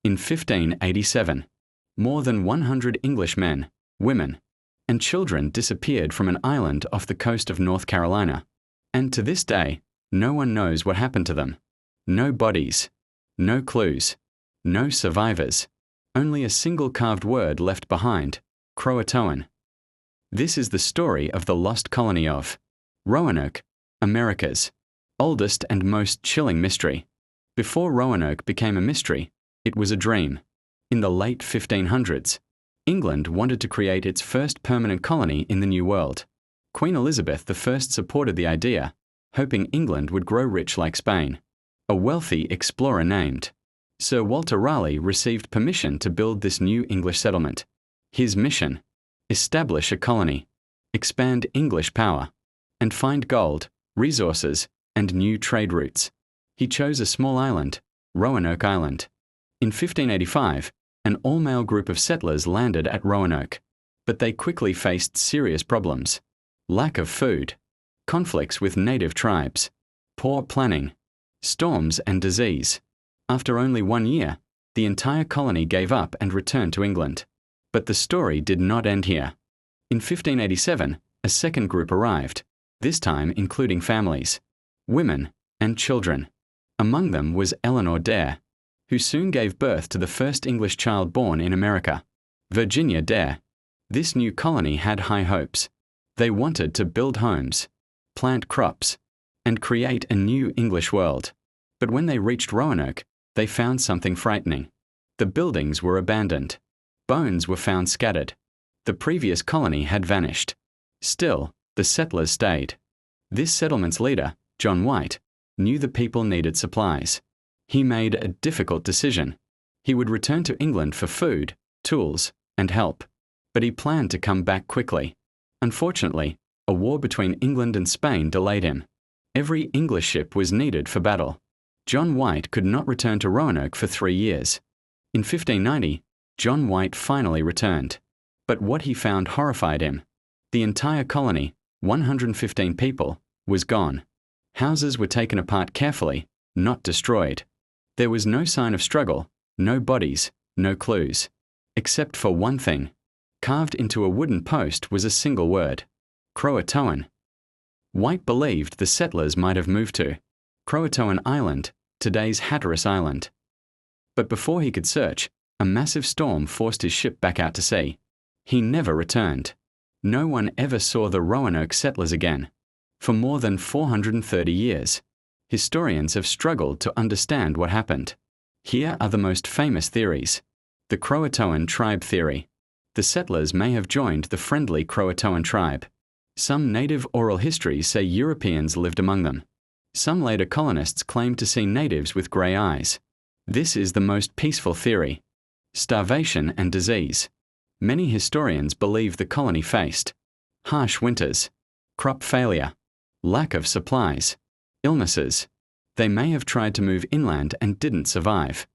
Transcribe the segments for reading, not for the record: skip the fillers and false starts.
In 1587, more than 100 English men, women, and children disappeared from an island off the coast of North Carolina, and to this day, no one knows what happened to them. No bodies, no clues, no survivors, only a single carved word left behind, CROATOAN. This is the story of the lost colony of Roanoke, America's oldest and most chilling mystery. Before Roanoke became a mystery, it was a dream. In the late 1500s, England wanted to create its first permanent colony in the New World. Queen Elizabeth I supported the idea, hoping England would grow rich like Spain. A wealthy explorer named Sir Walter Raleigh received permission to build this new English settlement. His mission: establish a colony, expand English power, and find gold, resources, and new trade routes. He chose a small island, Roanoke Island. In 1585, an all-male group of settlers landed at Roanoke, but they quickly faced serious problems: lack of food, conflicts with native tribes, poor planning, storms and disease. After only 1 year, the entire colony gave up and returned to England. But the story did not end here. In 1587, a second group arrived, this time including families, women, and children. Among them was Eleanor Dare, who soon gave birth to the first English child born in America, Virginia Dare. This new colony had high hopes. They wanted to build homes, plant crops, and create a new English world. But when they reached Roanoke, they found something frightening. The buildings were abandoned. Bones were found scattered. The previous colony had vanished. Still, the settlers stayed. This settlement's leader, John White, knew the people needed supplies. He made a difficult decision. He would return to England for food, tools, and help. But he planned to come back quickly. Unfortunately, a war between England and Spain delayed him. Every English ship was needed for battle. John White could not return to Roanoke for 3 years. In 1590, John White finally returned. But what he found horrified him. The entire colony, 115 people, was gone. Houses were taken apart carefully, not destroyed. There was no sign of struggle, no bodies, no clues. Except for one thing. Carved into a wooden post was a single word: CROATOAN. White believed the settlers might have moved to CROATOAN Island, today's Hatteras Island. But before he could search, a massive storm forced his ship back out to sea. He never returned. No one ever saw the Roanoke settlers again. For more than 430 years, historians have struggled to understand what happened. Here are the most famous theories. The CROATOAN tribe theory. The settlers may have joined the friendly CROATOAN tribe. Some native oral histories say Europeans lived among them. Some later colonists claim to see natives with grey eyes. This is the most peaceful theory. Starvation and disease. Many historians believe the colony faced harsh winters, crop failure, lack of supplies, illnesses. They may have tried to move inland and didn't survive.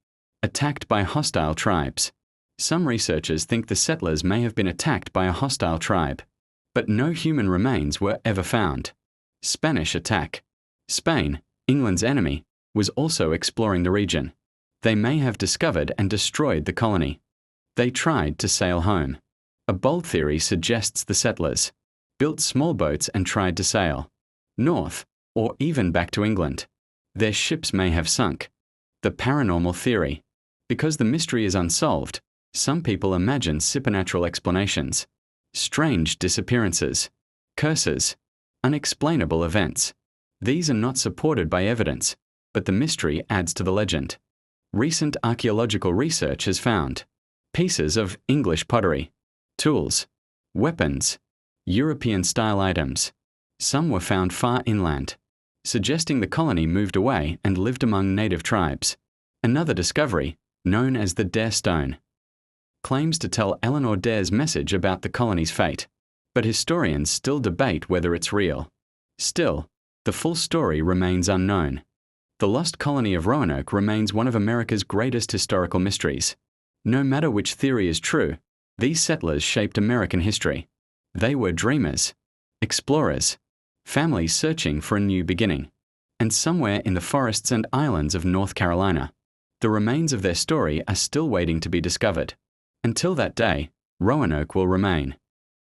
Attacked by hostile tribes. Some researchers think the settlers may have been attacked by a hostile tribe. But no human remains were ever found. Spanish attack. Spain, England's enemy, was also exploring the region. They may have discovered and destroyed the colony. They tried to sail home. A bold theory suggests the settlers built small boats and tried to sail north, or even back to England. Their ships may have sunk. The paranormal theory. Because the mystery is unsolved, some people imagine supernatural explanations. Strange disappearances, curses, unexplainable events. These are not supported by evidence, but the mystery adds to the legend. Recent archaeological research has found pieces of English pottery, tools, weapons, European-style items. Some were found far inland, suggesting the colony moved away and lived among native tribes. Another discovery, known as the Dare Stone, claims to tell Eleanor Dare's message about the colony's fate, but historians still debate whether it's real. Still, the full story remains unknown. The Lost Colony of Roanoke remains one of America's greatest historical mysteries. No matter which theory is true, these settlers shaped American history. They were dreamers, explorers, families searching for a new beginning. And somewhere in the forests and islands of North Carolina, The remains of their story are still waiting to be discovered. Until that day, Roanoke will remain.